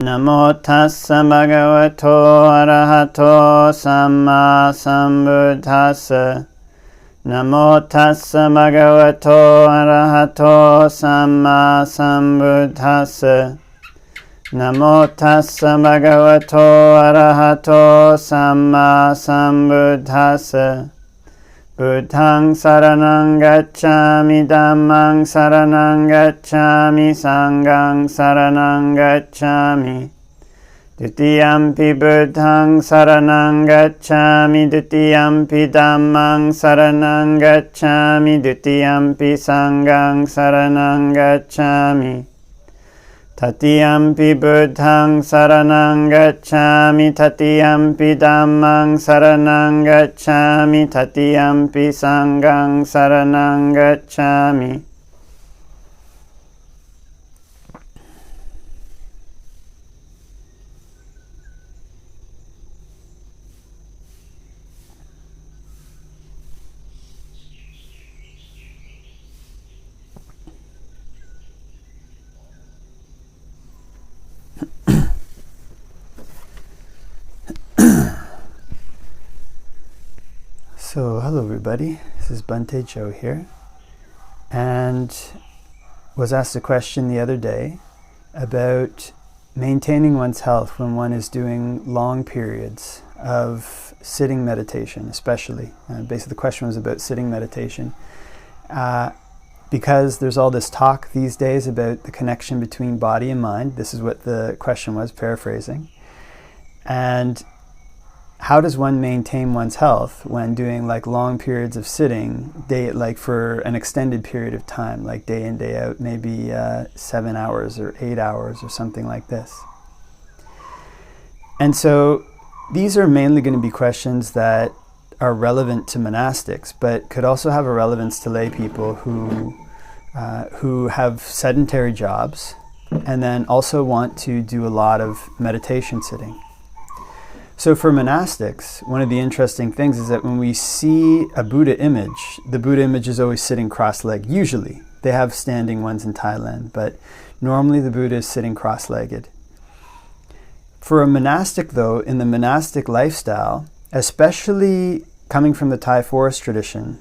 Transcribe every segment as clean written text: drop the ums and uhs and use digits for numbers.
Namo tassa bhagavato arahato samma sambuddhassa. Namo tassa bhagavato arahato samma sambuddhassa. Namo tassa bhagavato arahato samma sambuddhassa. Buddhaṃ saranang gacchāmi, Dhammaṃ saranang gacchāmi, Sanghaṃ saranang gacchāmi. Dutiyampi Buddhaṃ saranang gacchāmi, Dutiyampi Dhammaṃ saranang gacchāmi, Dutiyampi Sanghaṃ saranang gacchāmi. Tatiyampi Buddhaṃ saranang gacchāmi, Tatiyampi Dhammaṃ saranang gacchāmi, Tatiyampi Sanghaṃ saranang gacchāmi. So, hello everybody, this is Bhante Joe here, and was asked a question the other day about maintaining one's health when one is doing long periods of sitting meditation, especially. Basically the question was about sitting meditation, because there's all this talk these days about the connection between body and mind. This is what the question was, paraphrasing. And how does one maintain one's health when doing like long periods of sitting, like for an extended period of time, like day in, day out, maybe 7 hours or 8 hours or something like this? And so these are mainly going to be questions that are relevant to monastics, but could also have a relevance to lay people who have sedentary jobs and then also want to do a lot of meditation sitting. So for monastics, one of the interesting things is that when we see a Buddha image, the Buddha image is always sitting cross-legged. Usually. They have standing ones in Thailand, but normally the Buddha is sitting cross-legged. For a monastic though, in the monastic lifestyle, especially coming from the Thai forest tradition,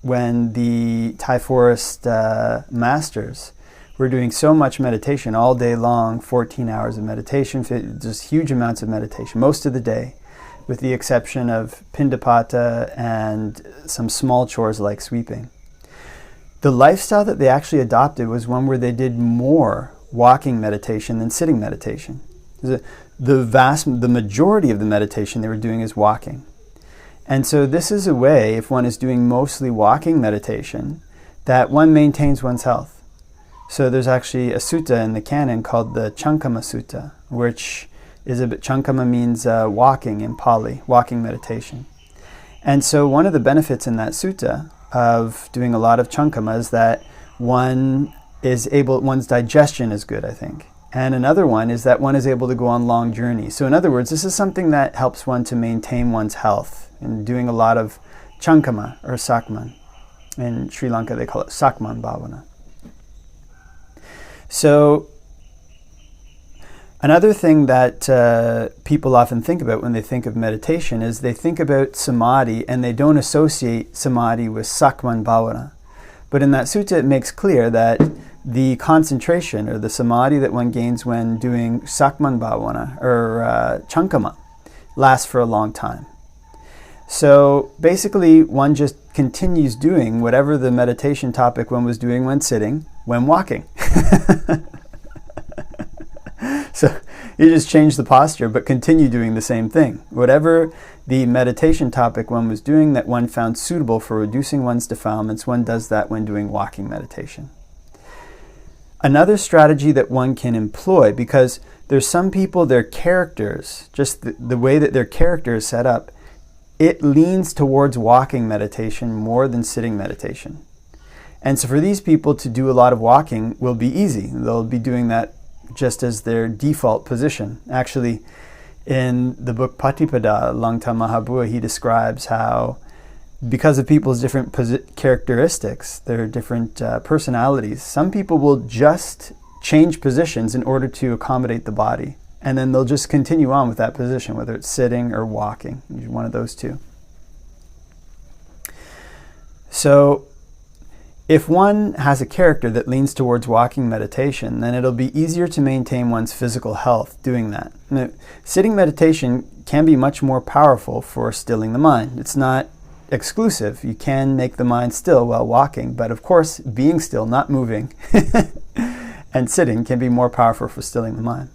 when the Thai forest masters were doing so much meditation all day long, 14 hours of meditation, just huge amounts of meditation, most of the day, with the exception of pindapata and some small chores like sweeping. The lifestyle that they actually adopted was one where they did more walking meditation than sitting meditation. The majority of the meditation they were doing is walking. And so this is a way, if one is doing mostly walking meditation, that one maintains one's health. So there's actually a sutta in the canon called the Chankama Sutta, which is Chankama means walking in Pali, walking meditation. And so one of the benefits in that sutta of doing a lot of Chankama is that one's digestion is good, I think. And another one is that one is able to go on long journeys. So in other words, this is something that helps one to maintain one's health, and doing a lot of Chankama or Sakman. In Sri Lanka they call it Sakman Bhavana. So another thing that people often think about when they think of meditation is they think about samadhi and they don't associate samadhi with Sakman Bhavana. But in that sutta it makes clear that the concentration or the samadhi that one gains when doing Sakman Bhavana or Chankama lasts for a long time. So basically one just continues doing whatever the meditation topic one was doing when sitting, when walking. So you just change the posture but continue doing the same thing. Whatever the meditation topic one was doing that one found suitable for reducing one's defilements, one does that when doing walking meditation. Another strategy that one can employ, because there's some people, their characters, just the way that their character is set up, it leans towards walking meditation more than sitting meditation. And so for these people to do a lot of walking will be easy. They'll be doing that just as their default position. Actually, in the book Patipada, Langta Mahabua, he describes how because of people's different characteristics, their different personalities, some people will just change positions in order to accommodate the body. And then they'll just continue on with that position, whether it's sitting or walking, one of those two. So if one has a character that leans towards walking meditation, then it'll be easier to maintain one's physical health doing that. Now, sitting meditation can be much more powerful for stilling the mind. It's not exclusive. You can make the mind still while walking, but of course, being still, not moving, and sitting can be more powerful for stilling the mind.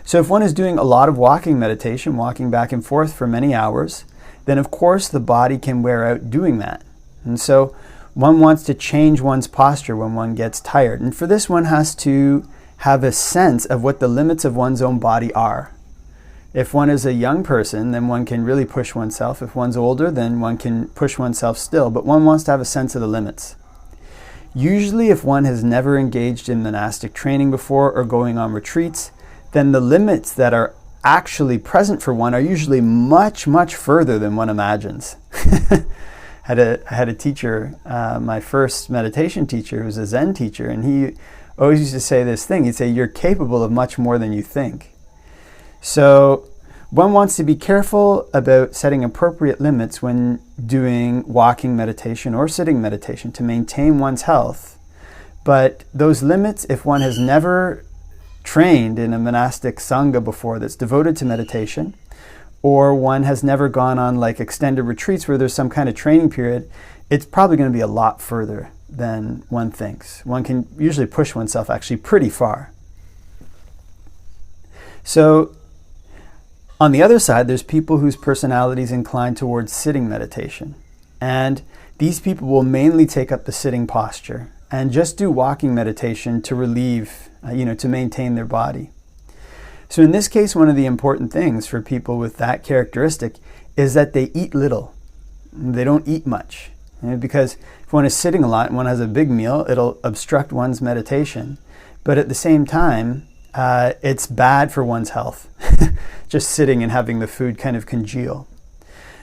So if one is doing a lot of walking meditation, walking back and forth for many hours, then of course the body can wear out doing that. And so one wants to change one's posture when one gets tired. And for this, one has to have a sense of what the limits of one's own body are. If one is a young person, then one can really push oneself. If one's older, then one can push oneself still. But one wants to have a sense of the limits. Usually, if one has never engaged in monastic training before or going on retreats, then the limits that are actually present for one are usually much, much further than one imagines. I had a teacher, my first meditation teacher, who was a Zen teacher, and he always used to say this thing. He'd say, you're capable of much more than you think. So one wants to be careful about setting appropriate limits when doing walking meditation or sitting meditation to maintain one's health. But those limits, if one has never trained in a monastic sangha before that's devoted to meditation, or one has never gone on like extended retreats where there's some kind of training period, it's probably going to be a lot further than one thinks. One can usually push oneself actually pretty far. So on the other side, there's people whose personality is inclined towards sitting meditation. And these people will mainly take up the sitting posture and just do walking meditation to relieve, to maintain their body. So in this case, one of the important things for people with that characteristic is that they eat little. They don't eat much. Because if one is sitting a lot and one has a big meal, it'll obstruct one's meditation. But at the same time, it's bad for one's health, just sitting and having the food kind of congeal.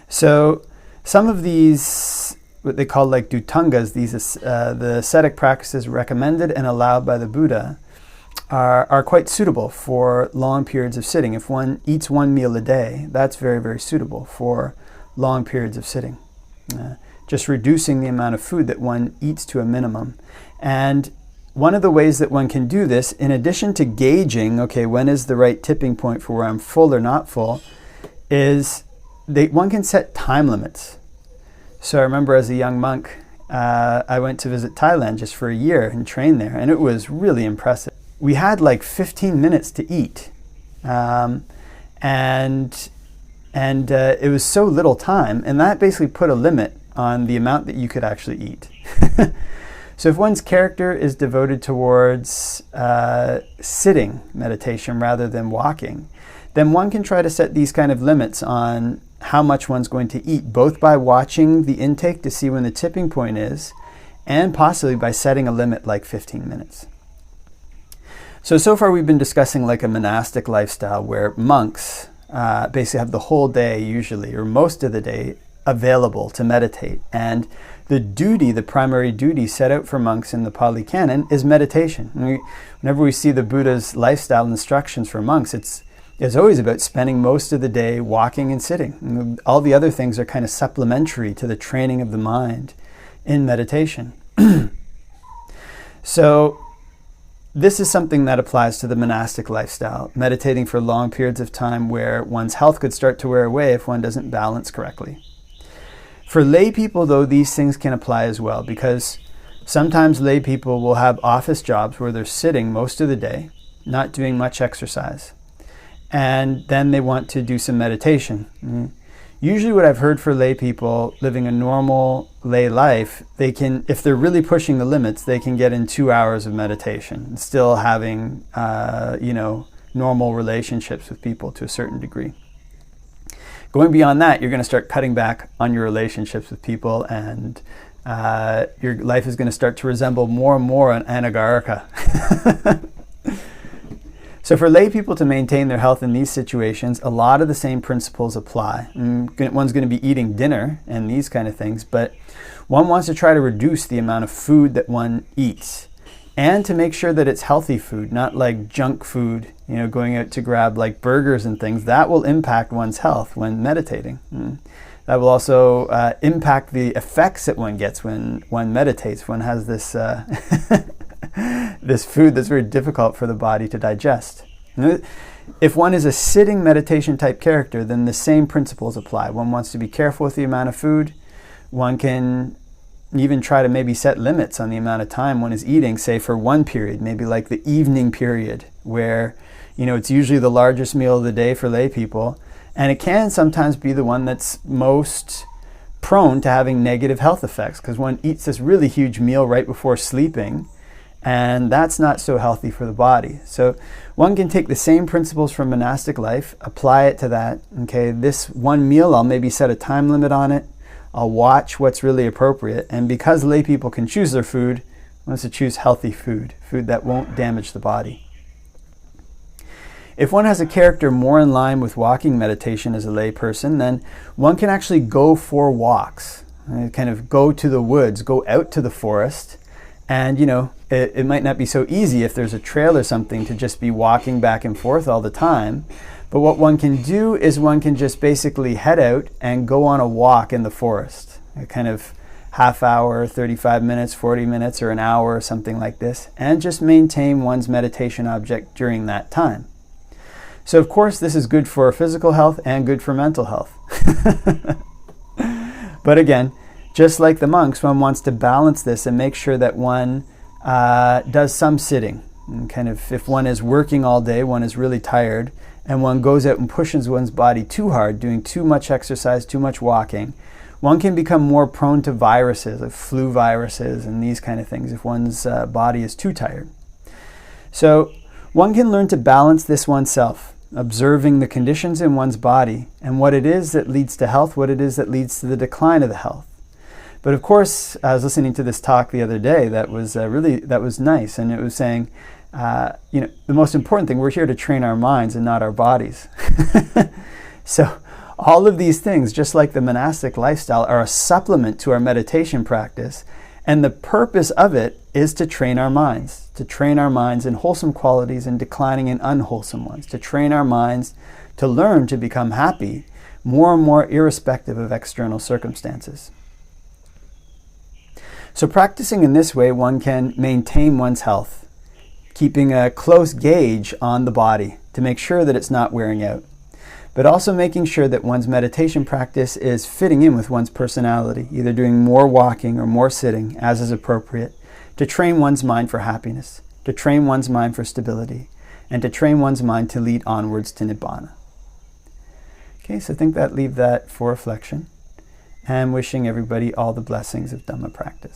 So some of these, what they call like dhutangas, the ascetic practices recommended and allowed by the Buddha, are quite suitable for long periods of sitting. If one eats one meal a day, that's very, very suitable for long periods of sitting. Just reducing the amount of food that one eats to a minimum. And one of the ways that one can do this, in addition to gauging, okay, when is the right tipping point for where I'm full or not full, is one can set time limits. So I remember as a young monk, I went to visit Thailand just for a year and trained there, and it was really impressive. We had like 15 minutes to eat, and it was so little time, and that basically put a limit on the amount that you could actually eat. So if one's character is devoted towards sitting meditation rather than walking, then one can try to set these kind of limits on how much one's going to eat, both by watching the intake to see when the tipping point is, and possibly by setting a limit like 15 minutes. So far we've been discussing like a monastic lifestyle where monks basically have the whole day usually, or most of the day, available to meditate. And the primary duty set out for monks in the Pali Canon is meditation. Whenever we see the Buddha's lifestyle instructions for monks, it's always about spending most of the day walking and sitting. All the other things are kind of supplementary to the training of the mind in meditation. So this is something that applies to the monastic lifestyle, meditating for long periods of time where one's health could start to wear away if one doesn't balance correctly. For lay people, though, these things can apply as well, because sometimes lay people will have office jobs where they're sitting most of the day, not doing much exercise, and then they want to do some meditation. Usually what I've heard for lay people living a normal lay life, they can, if they're really pushing the limits, they can get in 2 hours of meditation, still having, normal relationships with people to a certain degree. Going beyond that, you're going to start cutting back on your relationships with people, and your life is going to start to resemble more and more an anagarika. So for lay people to maintain their health in these situations, a lot of the same principles apply. One's going to be eating dinner and these kind of things, but one wants to try to reduce the amount of food that one eats. and to make sure that it's healthy food, not like junk food, going out to grab like burgers and things. That will impact one's health when meditating. That will also impact the effects that one gets when one meditates. One has this this food that's very difficult for the body to digest. If one is a sitting meditation type character, then the same principles apply. One wants to be careful with the amount of food. One can even try to maybe set limits on the amount of time one is eating, say for one period, maybe like the evening period, where it's usually the largest meal of the day for lay people, and it can sometimes be the one that's most prone to having negative health effects, because one eats this really huge meal right before sleeping, and that's not so healthy for the body. So one can take the same principles from monastic life, apply it to that. Okay, this one meal, I'll maybe set a time limit on it. I'll watch what's really appropriate. And because lay people can choose their food, one wants to choose healthy food that won't damage the body. If one has a character more in line with walking meditation as a lay person, then one can actually go for walks, kind of go to the woods, go out to the forest. And, it might not be so easy if there's a trail or something to just be walking back and forth all the time. But what one can do is one can just basically head out and go on a walk in the forest, a kind of half hour, 35 minutes, 40 minutes, or an hour or something like this, and just maintain one's meditation object during that time. So of course this is good for physical health and good for mental health. But again, just like the monks, one wants to balance this and make sure that one does some sitting. And kind of, if one is working all day, one is really tired, and one goes out and pushes one's body too hard, doing too much exercise, too much walking, one can become more prone to viruses, like flu viruses and these kind of things, if one's body is too tired. So one can learn to balance this oneself, observing the conditions in one's body and what it is that leads to health, what it is that leads to the decline of the health. But of course, I was listening to this talk the other day that was nice, and it was saying, the most important thing, we're here to train our minds and not our bodies. So all of these things, just like the monastic lifestyle, are a supplement to our meditation practice, and the purpose of it is to train our minds in wholesome qualities and declining in unwholesome ones, to train our minds to learn to become happy more and more irrespective of external circumstances. So practicing in this way, one can maintain one's health, keeping a close gauge on the body to make sure that it's not wearing out, but also making sure that one's meditation practice is fitting in with one's personality, either doing more walking or more sitting as is appropriate, to train one's mind for happiness, to train one's mind for stability, and to train one's mind to lead onwards to Nibbana. Okay, so I think leave that for reflection, and wishing everybody all the blessings of Dhamma practice.